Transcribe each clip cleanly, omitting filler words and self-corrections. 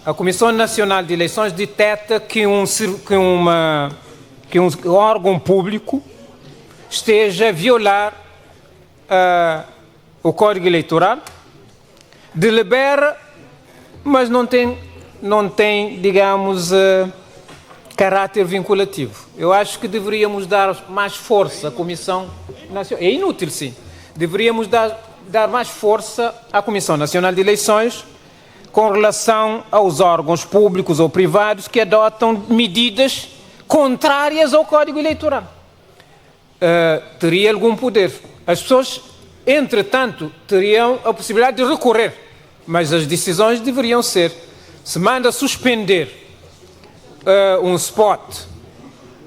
a Comissão Nacional de Eleições detecta que um órgão público esteja a violar o Código Eleitoral, delibera, mas não tem, digamos, caráter vinculativo. Eu acho que deveríamos dar mais força à Comissão Nacional. É inútil, sim. Deveríamos dar mais força à Comissão Nacional de Eleições com relação aos órgãos públicos ou privados que adotam medidas contrárias ao Código Eleitoral. Teria algum poder. As pessoas, entretanto, teriam a possibilidade de recorrer, mas as decisões deveriam ser: se manda suspender um spot,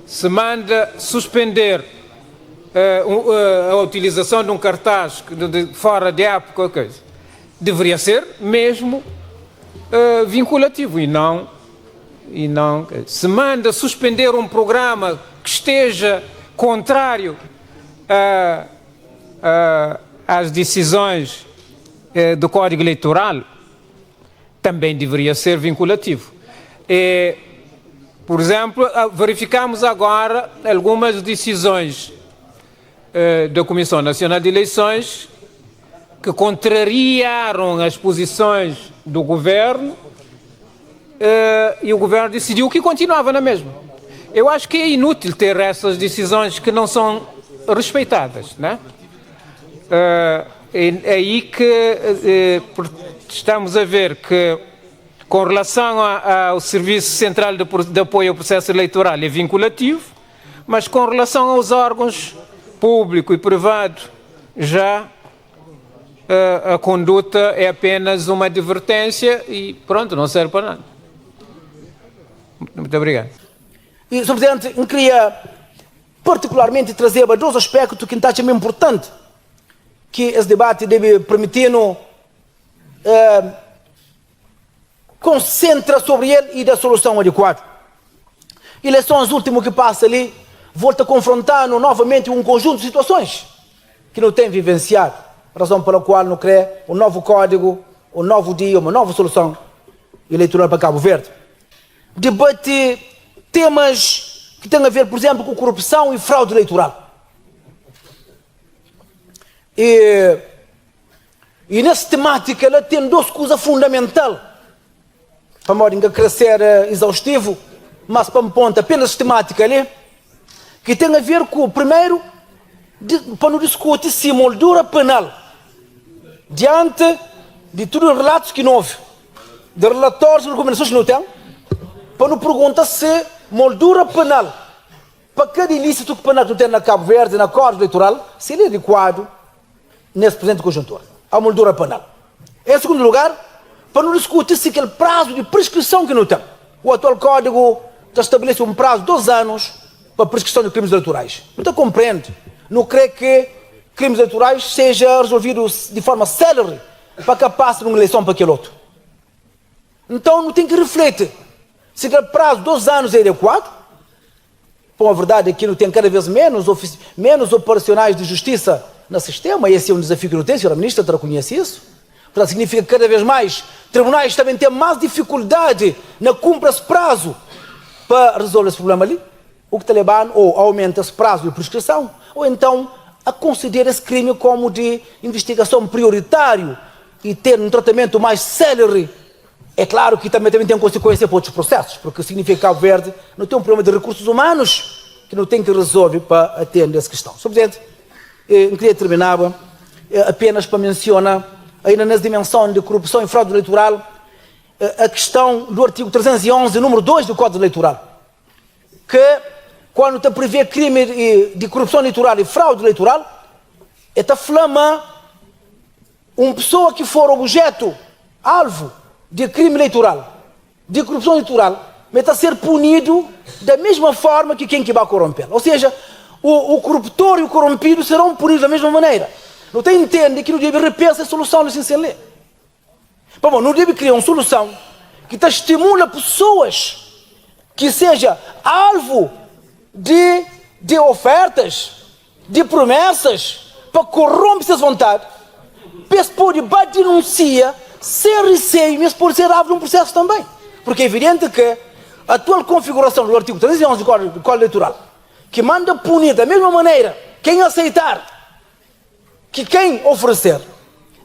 se manda suspender a utilização de um cartaz fora de época, qualquer coisa, deveria ser mesmo vinculativo e não se manda suspender um programa que esteja contrário às decisões do Código Eleitoral, também deveria ser vinculativo. Por exemplo, verificamos agora algumas decisões da Comissão Nacional de Eleições que contrariaram as posições do Governo e o Governo decidiu que continuava na mesma. Eu acho que é inútil ter essas decisões que não são respeitadas, né? É aí que estamos a ver que, com relação ao Serviço Central de Apoio ao Processo Eleitoral, é vinculativo, mas com relação aos órgãos público e privado, já a conduta é apenas uma advertência e pronto, não serve para nada. Muito obrigado. E, Sr. Presidente, eu queria particularmente trazer dois aspectos que acho muito importante, que esse debate deve permitir-nos concentrar sobre ele e da solução adequada. Eleições últimas que passa ali, volta a confrontar-nos novamente um conjunto de situações que não tem vivenciado, razão pela qual não crê um novo código, um novo dia, uma nova solução eleitoral para Cabo Verde. Debate temas que têm a ver, por exemplo, com corrupção e fraude eleitoral. E nessa temática ela tem duas coisas fundamentais, para modo de crescer exaustivo, mas para me ponto apenas temática ali, que tem a ver com, primeiro, para não discutir se moldura penal, diante de todos os relatos que não houve, de relatórios e recomendações que não tem, para não perguntar se moldura penal, para cada ilícito penal que tem na Cabo Verde, na Código Eleitoral, se ele é adequado nesse presente conjuntura, a moldura penal. Em segundo lugar, para não discutir se aquele prazo de prescrição que não tem. O atual Código já estabelece um prazo de 2 anos para a prescrição de crimes eleitorais. Então compreende, não crê que crimes eleitorais sejam resolvidos de forma célere para que passe numa eleição para aquele outro. Então não tem que refletir se aquele prazo de 2 anos é adequado. Bom, a verdade é que não tem cada vez menos operacionais de justiça no sistema, e esse é um desafio que não tem, a senhora ministra reconhece isso. Portanto, significa que cada vez mais tribunais também têm mais dificuldade na cumprir esse prazo para resolver esse problema ali, o que te leva ou aumenta esse prazo de prescrição, ou então a considera esse crime como de investigação prioritário e ter um tratamento mais célere. É claro que também tem consequência para outros processos, porque significa que Cabo Verde não tem um problema de recursos humanos que não tem que resolver para atender essa questão. Sr. Presidente, eu queria terminar apenas para mencionar, ainda nessa dimensão de corrupção e fraude eleitoral, a questão do artigo 311, número 2 do Código Eleitoral, que quando está prevê crime de corrupção eleitoral e fraude eleitoral, está flama uma pessoa que for objeto, alvo de crime eleitoral, de corrupção eleitoral, mas está a ser punido da mesma forma que quem que vai corromper. Ou seja, o corruptor e o corrompido serão punidos da mesma maneira. Não tem entende que não deve repensar a solução licença lei. Bom, não deve criar uma solução que estimula pessoas que seja alvo de ofertas, de promessas, para corromper suas vontades, para pode denunciar, ser receio, mas pode ser alvo de um processo também. Porque é evidente que a atual configuração do artigo 311 do Código Eleitoral, que manda punir da mesma maneira quem aceitar que quem oferecer,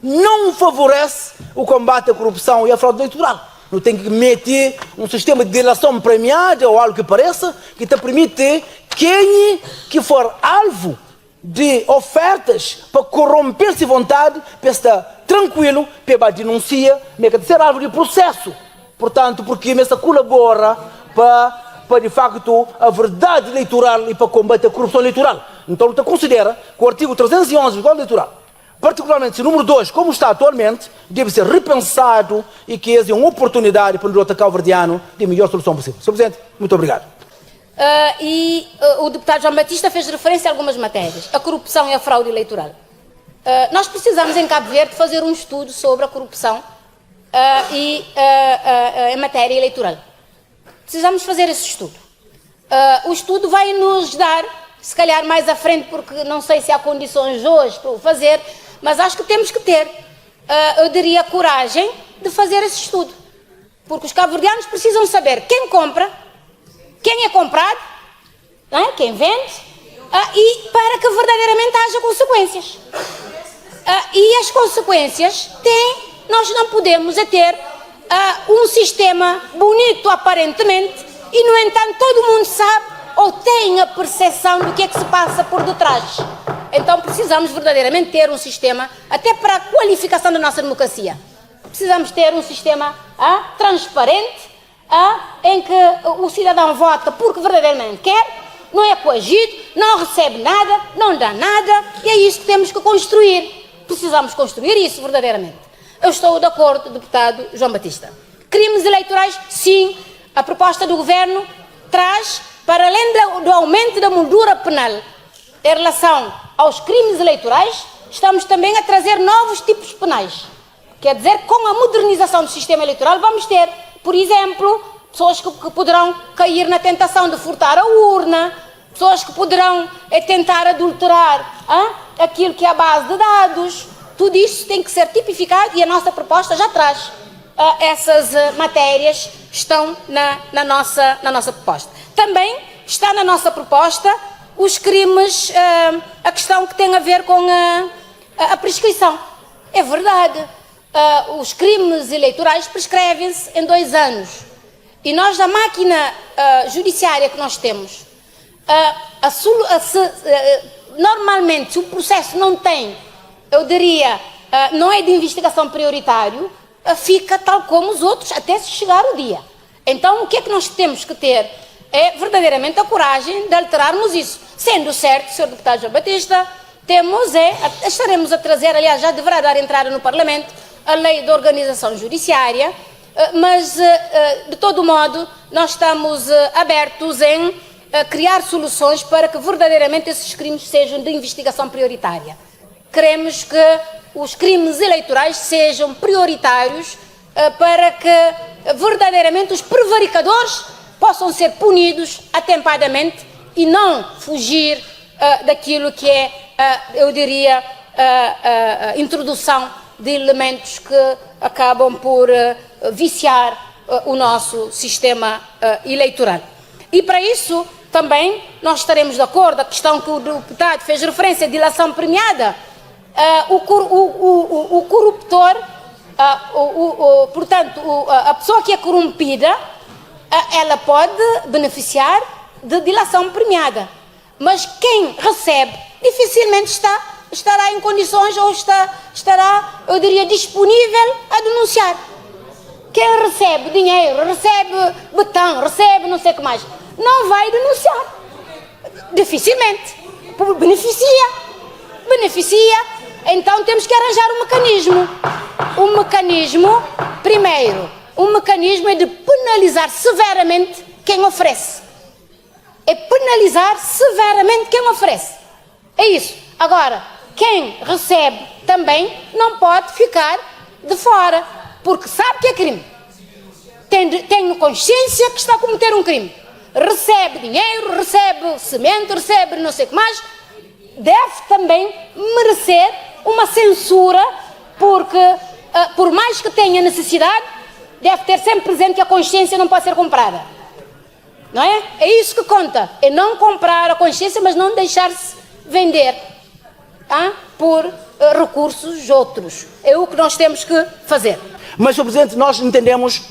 não favorece o combate à corrupção e à fraude eleitoral. Não tem que meter um sistema de delação premiada ou algo que pareça, que te permite quem que for alvo de ofertas para corromper-se vontade, para estar tranquilo, para denunciar, para ser alvo de processo. Portanto, porque essa colabora para de facto a verdade eleitoral e para combater a corrupção eleitoral. Então, ele considera que o artigo 311 do Código Eleitoral, particularmente o número 2, como está atualmente, deve ser repensado e que é uma oportunidade para o Norte Cabo-Verdiano de melhor solução possível. Sr. Presidente, muito obrigado. O deputado João Batista fez referência a algumas matérias, a corrupção e a fraude eleitoral. Nós precisamos, em Cabo Verde, fazer um estudo sobre a corrupção em matéria eleitoral. Precisamos fazer esse estudo. O estudo vai nos dar, se calhar mais à frente, porque não sei se há condições hoje para o fazer, mas acho que temos que ter, eu diria, coragem de fazer esse estudo. Porque os cabo-verdianos precisam saber quem compra, quem é comprado, não é? Quem vende, e para que verdadeiramente haja consequências. E as consequências nós não podemos ter um sistema bonito aparentemente e, no entanto, todo mundo sabe ou tem a percepção do que é que se passa por detrás. Então precisamos verdadeiramente ter um sistema, até para a qualificação da nossa democracia. Precisamos ter um sistema transparente, em que o cidadão vota porque verdadeiramente quer, não é coagido, não recebe nada, não dá nada, e é isso que temos que construir. Precisamos construir isso verdadeiramente. Eu estou de acordo, deputado João Batista. Crimes eleitorais, sim, a proposta do Governo traz, para além do aumento da moldura penal em relação aos crimes eleitorais, estamos também a trazer novos tipos penais. Quer dizer, com a modernização do sistema eleitoral, vamos ter, por exemplo, pessoas que poderão cair na tentação de furtar a urna, pessoas que poderão tentar adulterar aquilo que é a base de dados. Tudo isso tem que ser tipificado e a nossa proposta já traz. Essas matérias estão na nossa proposta. Também está na nossa proposta os crimes, a questão que tem a ver com a prescrição. É verdade, os crimes eleitorais prescrevem-se em 2 anos. E nós, da máquina judiciária que nós temos, normalmente, se o processo não tem, eu diria, não é de investigação prioritário, fica tal como os outros até se chegar o dia. Então, o que é que nós temos que ter? É verdadeiramente a coragem de alterarmos isso. Sendo certo, Sr. Deputado João Batista, estaremos a trazer, aliás, já deverá dar entrada no Parlamento, a lei de organização judiciária, mas, de todo modo, nós estamos abertos em criar soluções para que verdadeiramente esses crimes sejam de investigação prioritária. Queremos que os crimes eleitorais sejam prioritários para que verdadeiramente os prevaricadores possam ser punidos atempadamente e não fugir daquilo que é, eu diria, a introdução de elementos que acabam por viciar o nosso sistema eleitoral. E para isso também nós estaremos de acordo, a questão que o deputado fez referência à dilação premiada, o corruptor, portanto, a pessoa que é corrompida, ela pode beneficiar de dilação premiada, mas quem recebe dificilmente estará em condições ou estará, eu diria, disponível a denunciar. Quem recebe dinheiro, recebe betão, recebe não sei o que mais, não vai denunciar. Dificilmente. Beneficia. Então temos que arranjar um mecanismo. Um mecanismo, primeiro, um mecanismo é de penalizar severamente quem oferece. É penalizar severamente quem oferece. É isso. Agora, quem recebe também não pode ficar de fora, porque sabe que é crime. Tem consciência que está a cometer um crime. Recebe dinheiro, recebe semente, recebe não sei o que mais, deve também merecer uma censura, porque por mais que tenha necessidade, deve ter sempre presente que a consciência não pode ser comprada. Não é? É isso que conta. É não comprar a consciência, mas não deixar-se vender por recursos outros. É o que nós temos que fazer. Mas, Sr. Presidente, nós entendemos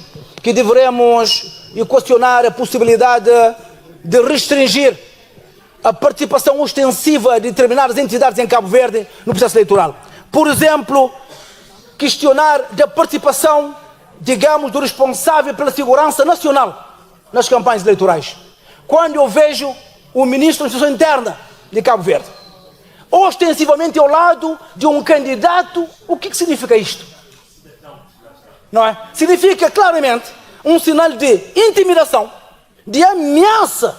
que deveremos questionar a possibilidade de restringir a participação ostensiva de determinadas entidades em Cabo Verde no processo eleitoral. Por exemplo, questionar da participação, digamos, do responsável pela segurança nacional nas campanhas eleitorais. Quando eu vejo o ministro da Administração Interna de Cabo Verde ostensivamente ao lado de um candidato, o que significa isto? Não é? Significa claramente um sinal de intimidação, de ameaça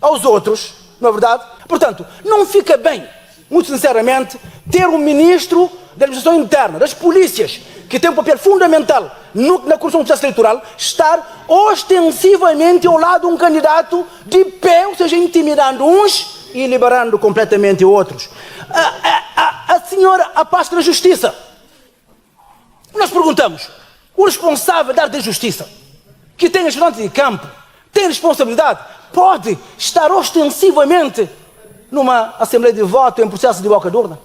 aos outros, não é verdade? Portanto, não fica bem, muito sinceramente, ter um ministro da Administração Interna, das polícias, que tem um papel fundamental na condução do processo eleitoral, estar ostensivamente ao lado de um candidato de pé, ou seja, intimidando uns e liberando completamente outros. A senhora, a pasta da Justiça, nós perguntamos, o responsável da área da Justiça, que tem ajudante de campo, tem responsabilidade, pode estar ostensivamente numa Assembleia de Voto em processo de boca de urna?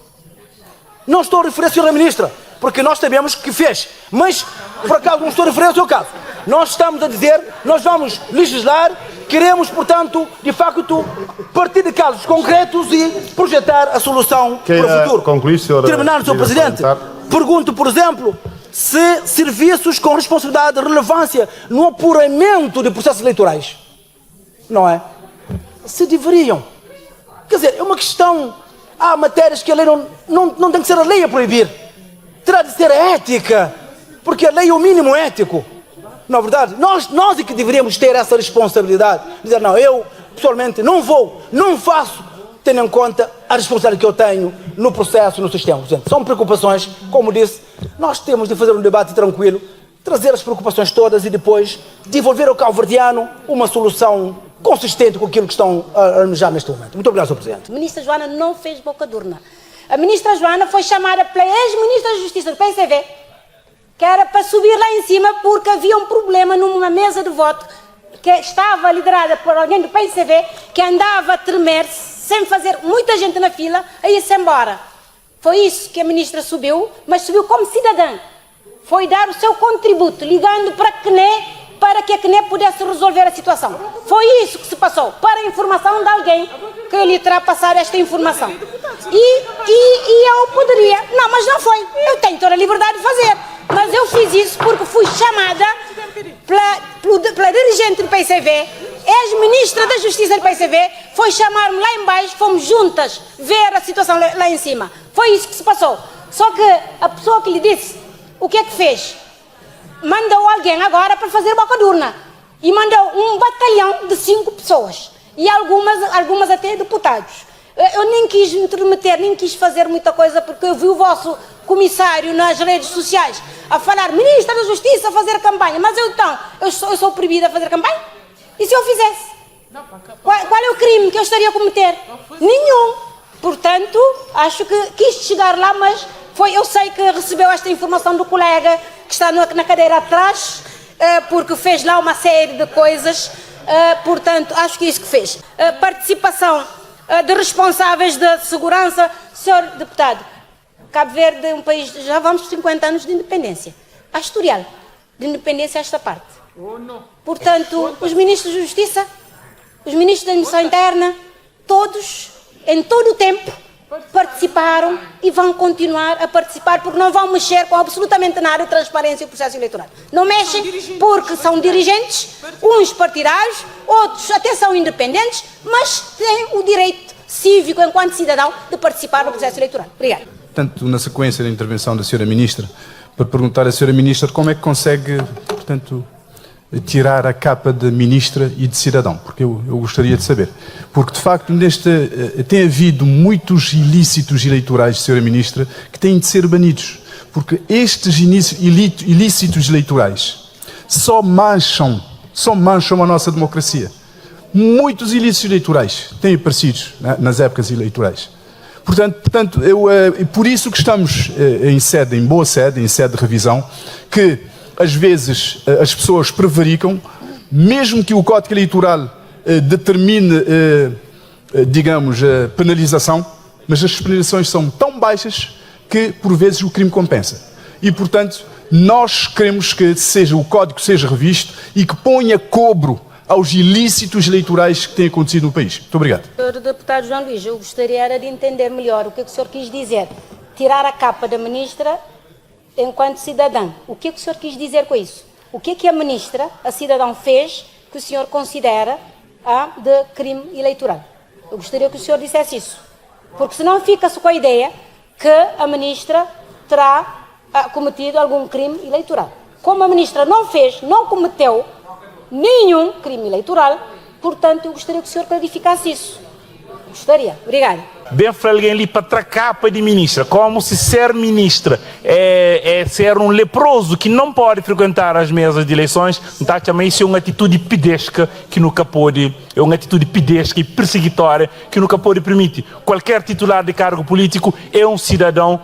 Não estou a referir à senhora Ministra, porque nós sabemos que fez, mas por acaso não estou a referir ao seu caso. Nós estamos a dizer, nós vamos legislar, queremos, portanto, de facto, partir de casos concretos e projetar a solução para o futuro. Concluir, senhora. Terminando, Sr. Presidente, pergunto, por exemplo, se serviços com responsabilidade de relevância no apuramento de processos eleitorais, não é? Se deveriam. Quer dizer, é uma questão, há matérias que a lei não tem que ser a lei a proibir. Terá de ser a ética, porque a lei é o mínimo ético. Não é verdade? Nós é que deveríamos ter essa responsabilidade. Dizer, não, eu pessoalmente não faço, tendo em conta a responsabilidade que eu tenho no processo, no sistema. Portanto, são preocupações, como disse, nós temos de fazer um debate tranquilo, trazer as preocupações todas e depois devolver ao cabo-verdiano uma solução consistente com aquilo que estão a almejar neste momento. Muito obrigado, Sr. Presidente. A ministra Joana não fez boca de urna. A ministra Joana foi chamada pela ex-ministra da Justiça do PCV, que era para subir lá em cima porque havia um problema numa mesa de voto que estava liderada por alguém do PCV que andava a tremer sem fazer muita gente na fila a ir-se embora. Foi isso que a ministra subiu, mas subiu como cidadã. Foi dar o seu contributo, ligando para a CNE, para que a CNE pudesse resolver a situação. Foi isso que se passou, para a informação de alguém que lhe terá passado esta informação. E eu poderia... Não, mas não foi. Eu tenho toda a liberdade de fazer. Mas eu fiz isso porque fui chamada pela dirigente do PCV, ex-ministra da Justiça do PCV, foi chamar-me lá embaixo, fomos juntas ver a situação lá em cima. Foi isso que se passou. Só que a pessoa que lhe disse, o que é que fez? Mandou alguém agora para fazer boca de urna. E mandou um batalhão de 5 pessoas. E algumas até deputados. Eu nem quis me intermeter, nem quis fazer muita coisa, porque eu vi o vosso comissário nas redes sociais a falar, ministra da Justiça, a fazer campanha. Mas eu sou proibida a fazer campanha? E se eu fizesse? Qual é o crime que eu estaria a cometer? Nenhum. Portanto, acho que quis chegar lá, mas eu sei que recebeu esta informação do colega que está na cadeira atrás, porque fez lá uma série de coisas, portanto, acho que é isso que fez. Participação de responsáveis da segurança, senhor deputado, Cabo Verde é um país, já vamos por 50 anos de independência. Há historial de independência a esta parte. Portanto, os ministros da Justiça, os ministros da Administração Interna, todos, em todo o tempo, participaram e vão continuar a participar porque não vão mexer com absolutamente nada de transparência e processo eleitoral. Não mexem porque são dirigentes, uns partidários, outros até são independentes, mas têm o direito cívico, enquanto cidadão, de participar no processo eleitoral. Obrigada. Portanto, na sequência da intervenção da Sra. Ministra, para perguntar à Sra. Ministra como é que consegue, portanto, tirar a capa de ministra e de cidadão, porque eu gostaria de saber. Porque, de facto, tem havido muitos ilícitos eleitorais, Sra. Ministra, que têm de ser banidos. Porque estes ilícitos eleitorais só mancham a nossa democracia. Muitos ilícitos eleitorais têm aparecido nas épocas eleitorais. Portanto, por isso que estamos em boa sede, em sede de revisão, que às vezes as pessoas prevaricam, mesmo que o Código Eleitoral determine, digamos, penalização, mas as penalizações são tão baixas que, por vezes, o crime compensa. E, portanto, nós queremos que o Código seja revisto e que ponha cobro aos ilícitos eleitorais que têm acontecido no país. Muito obrigado. Sr. Deputado João Luís, eu gostaria era de entender melhor o que o senhor quis dizer. Tirar a capa da ministra enquanto cidadã. O que o senhor quis dizer com isso? O que a ministra, a cidadão, fez que o senhor considera de crime eleitoral? Eu gostaria que o senhor dissesse isso. Porque senão fica-se com a ideia que a ministra terá cometido algum crime eleitoral. Como a ministra não fez, não cometeu nenhum crime eleitoral, portanto, eu gostaria que o senhor clarificasse isso. Gostaria. Obrigada. Bem, foi alguém ali para a capa de ministra, como se ser ministra é ser um leproso que não pode frequentar as mesas de eleições. Então, também isso é uma atitude pedesca que nunca pode, é uma atitude pedesca e perseguitória que nunca pode permitir. Qualquer titular de cargo político é um cidadão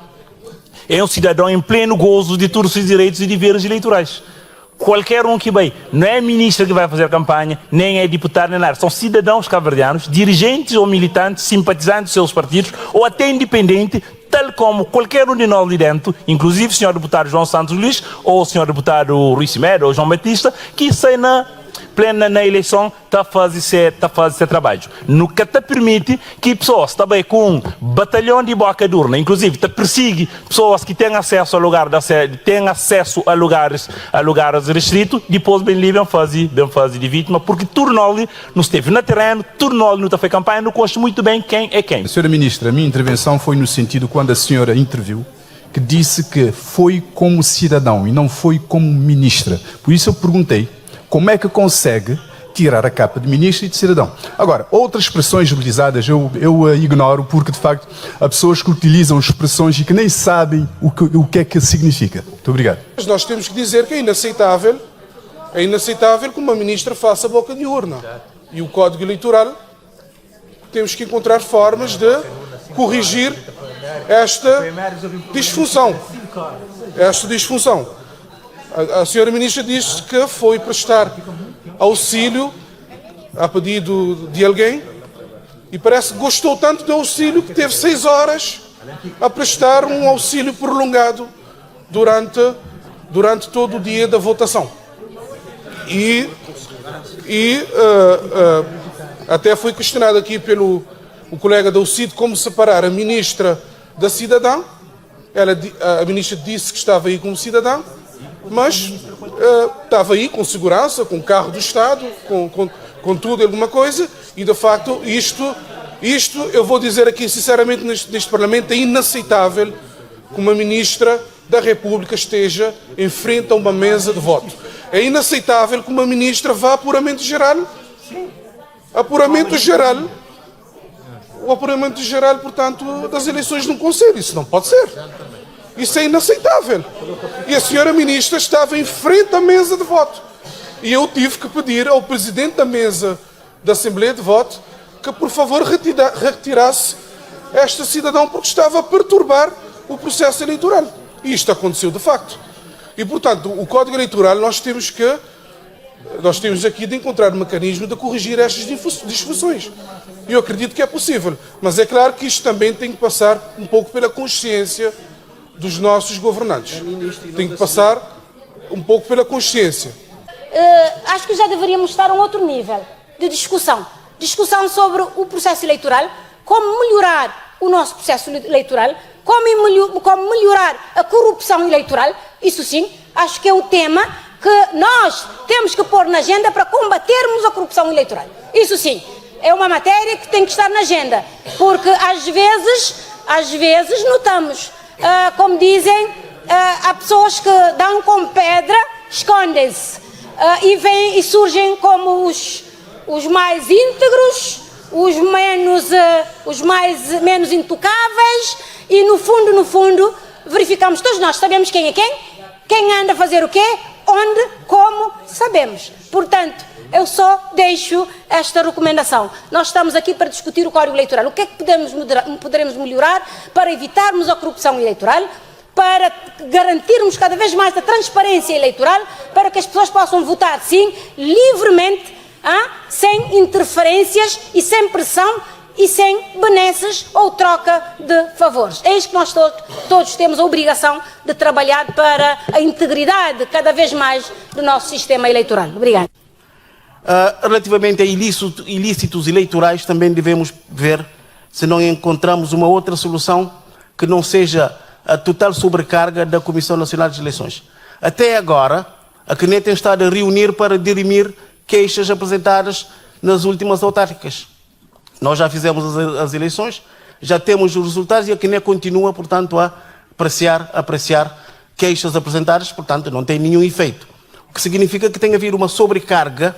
em pleno gozo de todos os seus direitos e deveres eleitorais. Qualquer um que vai, não é ministro que vai fazer campanha, nem é deputado, nem nada. São cidadãos cabo-verdianos, dirigentes ou militantes, simpatizantes dos seus partidos, ou até independente, tal como qualquer um de nós ali dentro, inclusive o senhor deputado João Santos Luís, ou o senhor deputado Rui Cimedo, ou João Batista, que sai na eleição está a fazer esse trabalho. Nunca te permite que pessoas também com um batalhão de boca de urna, inclusive te persegue pessoas que têm acesso a lugares restritos, depois bem livre fazer de vítima, porque Turnoli não esteve no terreno, Turnoli não fez campanha, não conhece muito bem quem é quem. Senhora Ministra, a minha intervenção foi no sentido quando a senhora interviu, que disse que foi como cidadão e não foi como ministra. Por isso eu perguntei como é que consegue tirar a capa de ministro e de cidadão. Agora, outras expressões utilizadas eu ignoro, porque de facto há pessoas que utilizam expressões e que nem sabem o que é que significa. Muito obrigado. Mas nós temos que dizer que é inaceitável que uma ministra faça boca de urna. E o Código Eleitoral, temos que encontrar formas de corrigir esta disfunção. A senhora ministra disse que foi prestar auxílio a pedido de alguém e parece que gostou tanto do auxílio que teve 6 horas a prestar um auxílio prolongado durante todo o dia da votação. E até foi questionado aqui pelo colega da UCID como separar a ministra da cidadã. A ministra disse que estava aí como cidadã, mas estava aí com segurança, com o carro do Estado, com tudo, alguma coisa, e de facto isto eu vou dizer aqui sinceramente neste Parlamento, é inaceitável que uma ministra da República esteja em frente a uma mesa de voto. É inaceitável que uma ministra vá a apuramento geral. O apuramento geral, portanto, das eleições de um conselho. Isso não pode ser. Isso é inaceitável. E a senhora ministra estava em frente à mesa de voto. E eu tive que pedir ao presidente da mesa da Assembleia de Voto que, por favor, retirasse esta cidadã porque estava a perturbar o processo eleitoral. E isto aconteceu de facto. E, portanto, o Código Eleitoral nós temos aqui de encontrar um mecanismo de corrigir estas disfunções. E eu acredito que é possível. Mas é claro que isto também tem que passar um pouco pela consciência dos nossos governantes. Tem que passar um pouco pela consciência. Acho que já deveríamos estar a um outro nível de discussão. Discussão sobre o processo eleitoral, como melhorar o nosso processo eleitoral, como melhorar a corrupção eleitoral. Isso sim, acho que é o tema que nós temos que pôr na agenda para combatermos a corrupção eleitoral. Isso sim, é uma matéria que tem que estar na agenda, porque às vezes notamos, como dizem, há pessoas que dão com pedra, escondem-se e vêm e surgem como os mais íntegros, os mais menos intocáveis, e no fundo verificamos, todos nós sabemos quem é quem anda a fazer o quê, onde, como, sabemos. Portanto, eu só deixo esta recomendação. Nós estamos aqui para discutir o Código Eleitoral. O que é que poderemos melhorar para evitarmos a corrupção eleitoral, para garantirmos cada vez mais a transparência eleitoral, para que as pessoas possam votar, sim, livremente, sem interferências e sem pressão e sem benesses ou troca de favores. É isso que nós todos temos a obrigação de trabalhar para a integridade cada vez mais do nosso sistema eleitoral. Obrigada. Relativamente a ilícitos eleitorais, também devemos ver se não encontramos uma outra solução que não seja a total sobrecarga da Comissão Nacional de Eleições. Até agora, a CNE tem estado a reunir para dirimir queixas apresentadas nas últimas autárquicas. Nós já fizemos as eleições, já temos os resultados e a CNE continua, portanto, a apreciar queixas apresentadas, portanto, não tem nenhum efeito. O que significa que tem havido uma sobrecarga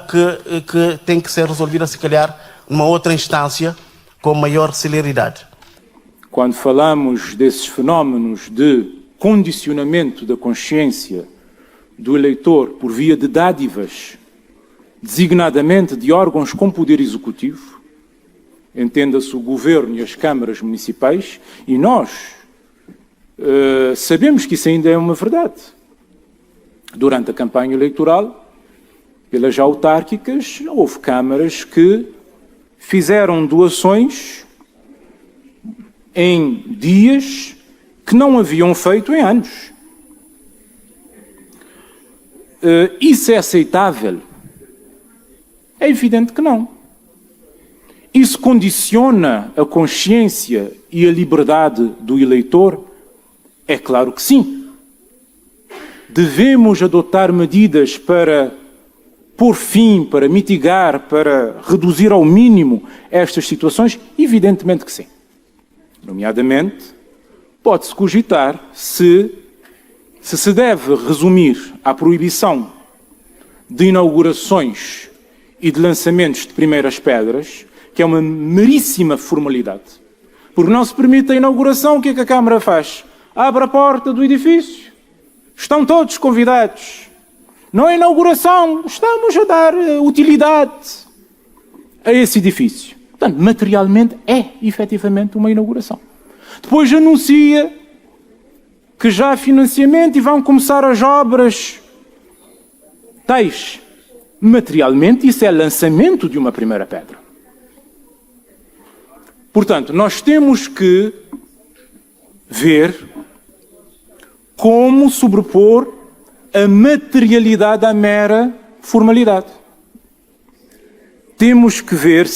que tem que ser resolvida, se calhar, numa outra instância com maior celeridade. Quando falamos desses fenómenos de condicionamento da consciência do eleitor por via de dádivas, designadamente de órgãos com poder executivo, entenda-se o governo e as câmaras municipais, e nós sabemos que isso ainda é uma verdade. Durante a campanha eleitoral, pelas autárquicas, houve câmaras que fizeram doações em dias que não haviam feito em anos. Isso é aceitável? É evidente que não. Isso condiciona a consciência e a liberdade do eleitor? É claro que sim. Devemos adotar medidas para pôr fim, para mitigar, para reduzir ao mínimo estas situações? Evidentemente que sim. Nomeadamente, pode-se cogitar se deve resumir a proibição de inaugurações e de lançamentos de primeiras pedras, que é uma meríssima formalidade. Porque não se permite a inauguração, o que é que a Câmara faz? Abre a porta do edifício, estão todos convidados. Não é inauguração, estamos a dar utilidade a esse edifício. Portanto, materialmente é efetivamente uma inauguração. Depois anuncia que já há financiamento e vão começar as obras tais. Materialmente isso é lançamento de uma primeira pedra. Portanto, nós temos que ver como sobrepor a materialidade à mera formalidade. Temos que ver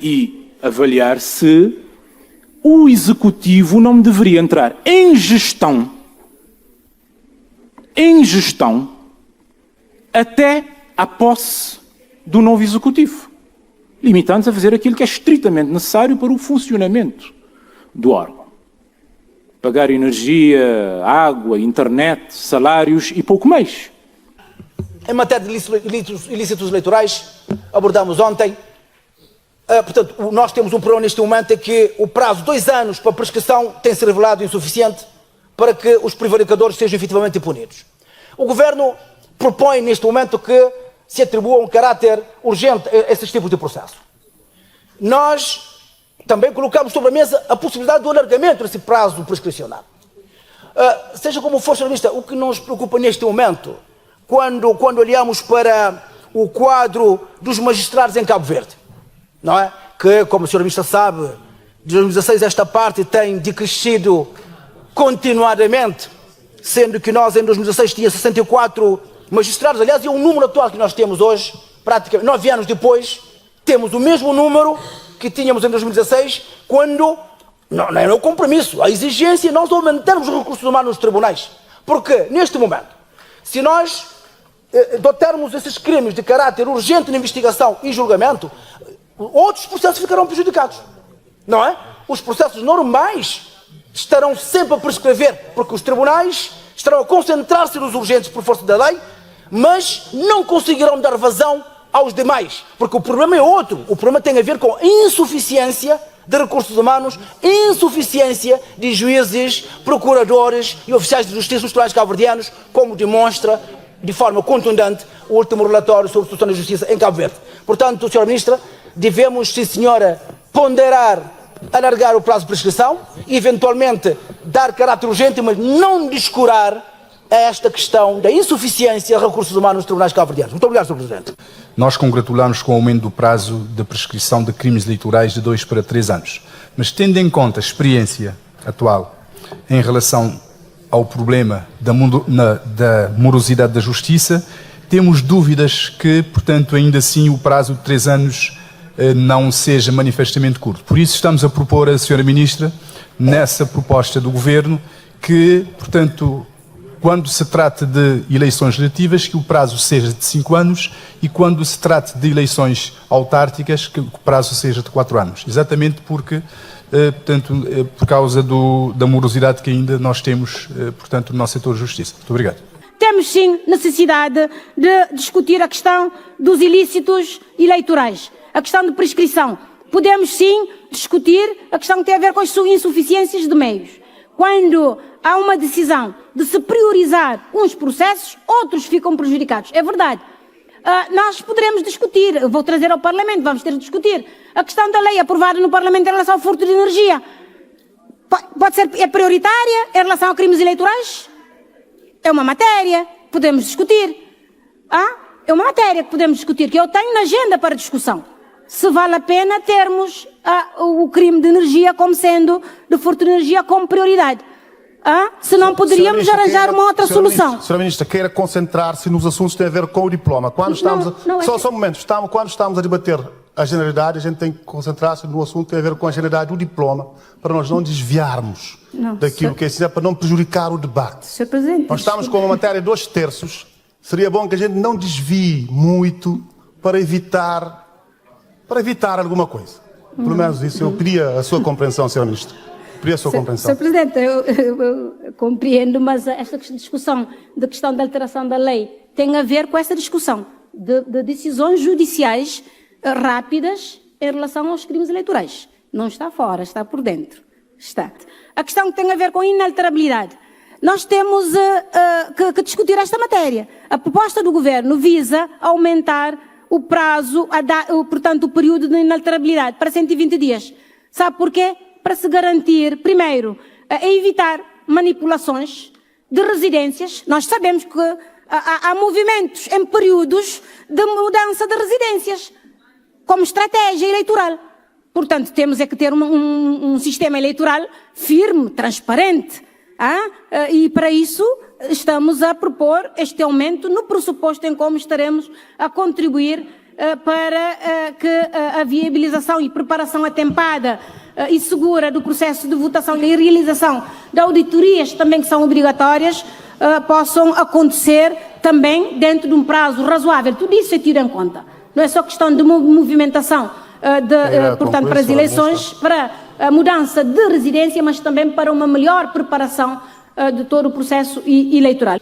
e avaliar se o Executivo não deveria entrar em gestão até à posse do novo Executivo, limitando-se a fazer aquilo que é estritamente necessário para o funcionamento do órgão. Pagar energia, água, internet, salários e pouco mais. Em matéria de ilícitos eleitorais, abordamos ontem, portanto, nós temos um problema neste momento, é que o prazo de 2 anos para prescrição tem-se revelado insuficiente para que os prevaricadores sejam efetivamente punidos. O Governo propõe neste momento que se atribua um caráter urgente a esses tipos de processo. Nós também colocamos sobre a mesa a possibilidade do alargamento desse prazo prescricional. Seja como for, Sr. Ministro, o que nos preocupa neste momento, quando olhamos para o quadro dos magistrados em Cabo Verde, não é? Que, como o Sr. Ministro sabe, de 2016 esta parte tem decrescido continuadamente, sendo que nós em 2016 tínhamos 64 magistrados, aliás, é o número atual que nós temos hoje, praticamente 9 anos depois, temos o mesmo número que tínhamos em 2016, quando não é o compromisso, a exigência, nós aumentarmos os recursos humanos nos tribunais. Porque, neste momento, se nós dotarmos esses crimes de caráter urgente na investigação e julgamento, outros processos ficarão prejudicados, não é? Os processos normais estarão sempre a prescrever, porque os tribunais estarão a concentrar-se nos urgentes por força da lei, mas não conseguirão dar vazão aos demais, porque o problema é outro. O problema tem a ver com a insuficiência de recursos humanos, insuficiência de juízes, procuradores e oficiais de justiça nos tribunais cabo-verdianos, como demonstra de forma contundente o último relatório sobre a situação da justiça em Cabo Verde. Portanto, Sra. Ministra, devemos, sim senhora, ponderar alargar o prazo de prescrição, eventualmente dar caráter urgente, mas não descurar esta questão da insuficiência de recursos humanos nos tribunais cabo-verdianos. Muito obrigado, Sr. Presidente. Nós congratulamos com o aumento do prazo de prescrição de crimes eleitorais de 2 para 3 anos. Mas tendo em conta a experiência atual em relação ao problema da morosidade da justiça, temos dúvidas que, portanto, ainda assim o prazo de 3 anos não seja manifestamente curto. Por isso estamos a propor à Sra. Ministra, nessa proposta do Governo, que, portanto, quando se trata de eleições legislativas, que o prazo seja de 5 anos e quando se trata de eleições autárquicas, que o prazo seja de 4 anos. Exatamente porque, portanto, por causa da morosidade que ainda nós temos, portanto, no nosso setor de justiça. Muito obrigado. Temos sim necessidade de discutir a questão dos ilícitos eleitorais, a questão de prescrição. Podemos sim discutir a questão que tem a ver com as insuficiências de meios. Quando há uma decisão de se priorizar uns processos, outros ficam prejudicados. É verdade. Nós poderemos discutir, vou trazer ao Parlamento, vamos ter de discutir a questão da lei aprovada no Parlamento em relação ao furto de energia. Pode ser prioritária em relação a crimes eleitorais? É uma matéria, podemos discutir. É uma matéria que podemos discutir, que eu tenho na agenda para discussão. Se vale a pena termos o crime de energia como sendo, de furto de energia como prioridade. Se não poderíamos arranjar uma outra solução. Senhora Ministra, queira concentrar-se nos assuntos que têm a ver com o diploma. Quando estamos só um momento, quando estamos a debater a generalidade, a gente tem que concentrar-se no assunto que tem a ver com a generalidade do diploma, para nós não desviarmos daquilo que é para não prejudicar o debate. Sr. Presidente, nós estamos com uma matéria de 2/3, seria bom que a gente não desvie muito para evitar alguma coisa. Pelo menos isso, eu pedia a sua compreensão, Sra. Ministra. Pedia a sua compreensão. Sr. Presidente, eu compreendo, mas esta discussão da questão da alteração da lei tem a ver com essa discussão de decisões judiciais rápidas em relação aos crimes eleitorais. Não está fora, está por dentro. Está. A questão que tem a ver com inalterabilidade. Nós temos que discutir esta matéria. A proposta do Governo visa aumentar o prazo, portanto, o período de inalterabilidade para 120 dias. Sabe porquê? Para se garantir, primeiro, evitar manipulações de residências. Nós sabemos que há movimentos em períodos de mudança de residências, como estratégia eleitoral. Portanto, temos que ter um sistema eleitoral firme, transparente. E para isso estamos a propor este aumento no pressuposto em como estaremos a contribuir para que a viabilização e preparação atempada e segura do processo de votação e realização de auditorias também que são obrigatórias possam acontecer também dentro de um prazo razoável. Tudo isso é tido em conta. Não é só questão de movimentação, portanto, para as eleições, para a mudança de residência, mas também para uma melhor preparação de todo o processo eleitoral.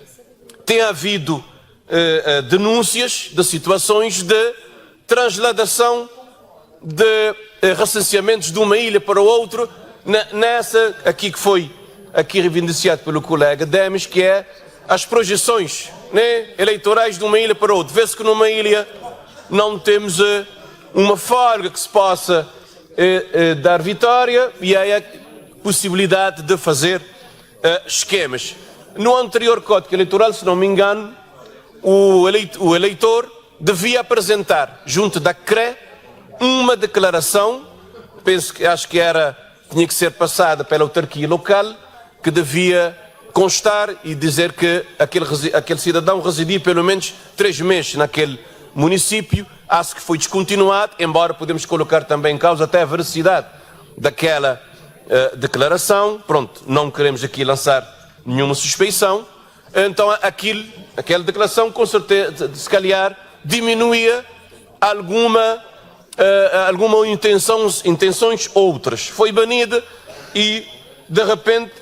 Tem havido denúncias de situações de transladação de recenseamentos de uma ilha para outra, nessa aqui que foi reivindicado pelo colega Demes, que é as projeções eleitorais de uma ilha para outra. Vê-se que numa ilha não temos uma folga que se possa dar vitória e há a possibilidade de fazer esquemas. No anterior Código Eleitoral, se não me engano, o eleitor devia apresentar junto da CRE uma declaração, acho que tinha que ser passada pela autarquia local, que devia constar e dizer que aquele cidadão residia pelo menos 3 meses naquele município. Acho que foi descontinuado, embora podemos colocar também em causa até a veracidade daquela declaração. Pronto, não queremos aqui lançar nenhuma suspeição. Então aquela declaração, com certeza, se calhar, diminuía alguma intenções outras. Foi banida e, de repente,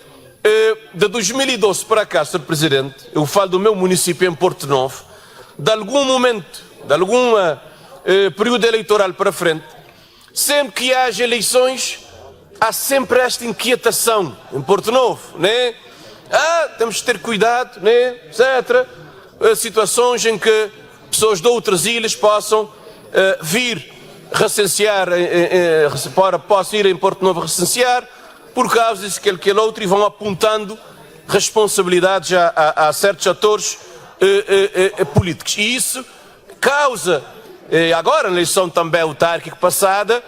de 2012 para cá, Sr. Presidente, eu falo do meu município em Porto Novo, de algum momento, de alguma período eleitoral para frente, sempre que haja eleições, há sempre esta inquietação em Porto Novo, né? Temos de ter cuidado, né? Etc. Situações em que pessoas de outras ilhas possam vir recensear, posso ir em Porto Novo recensear, por causa disso, aquele outro, e vão apontando responsabilidades a certos atores políticos. E isso causa, agora na eleição também autárquica passada,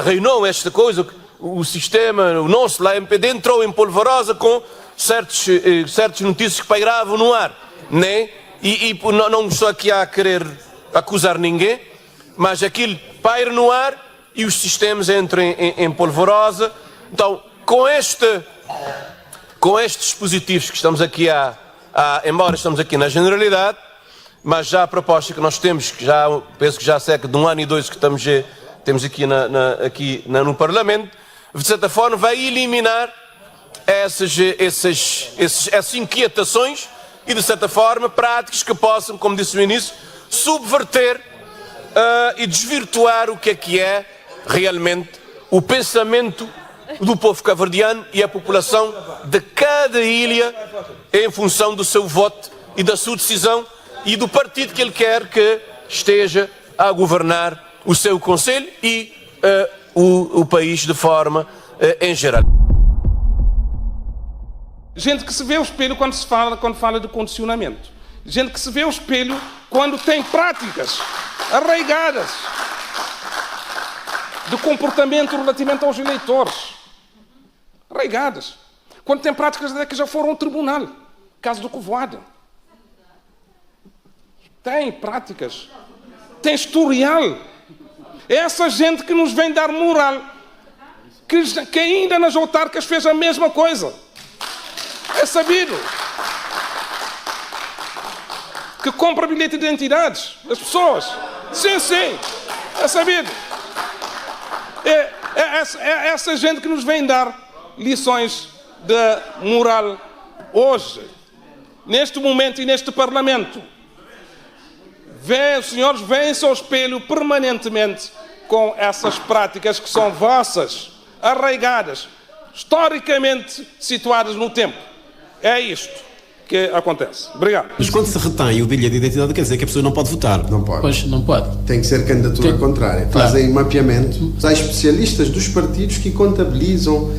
reinou esta coisa, o sistema, o nosso lá MPD entrou em polvorosa com certas notícias que pairavam no ar, né? E não estou aqui a querer acusar ninguém, mas aquilo paira no ar e os sistemas entram em polvorosa. Então, com estes dispositivos que estamos aqui embora estamos aqui na generalidade, mas já a proposta que nós temos, que já penso que já há cerca de 1 ano e 2 que temos aqui no Parlamento, de certa forma vai eliminar essas inquietações e, de certa forma, práticas que possam, como disse no início, subverter e desvirtuar o que é realmente o pensamento do povo cabo-verdiano e a população de cada ilha em função do seu voto e da sua decisão e do partido que ele quer que esteja a governar o seu concelho e o país de forma em geral. Gente que se vê ao espelho quando fala de condicionamento. Gente que se vê ao espelho quando tem práticas arraigadas de comportamento relativamente aos eleitores. Arraigadas. Quando tem práticas que já foram ao tribunal. Caso do Covoada. Tem práticas. Tem historial. É essa gente que nos vem dar moral. Que ainda nas autárquicas fez a mesma coisa. É sabido. Que compra bilhete de identidades das pessoas. Sim, sim. É sabido. É essa gente que nos vem dar lições de moral hoje, neste momento e neste Parlamento. Os senhores vêm-se ao espelho permanentemente com essas práticas que são vossas, arraigadas, historicamente situadas no tempo. É isto que acontece. Obrigado. Mas quando se retém o bilhete de identidade, quer dizer que a pessoa não pode votar? Não pode. Pois, não pode. Tem que ser candidatura contrária. Claro. Fazem mapeamento. Há especialistas dos partidos que contabilizam,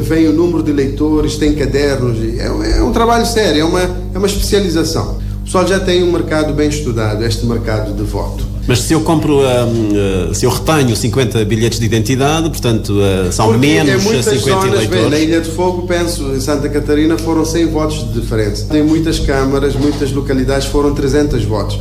veem o número de eleitores, têm cadernos. É um trabalho sério, é uma especialização. O pessoal já tem um mercado bem estudado, este mercado de voto. Mas se eu compro, se eu retenho 50 bilhetes de identidade, portanto, são porque menos 50 zonas, eleitores. Na Ilha de Fogo, penso, em Santa Catarina, foram 100 votos de diferença. Em muitas câmaras, muitas localidades, foram 300 votos.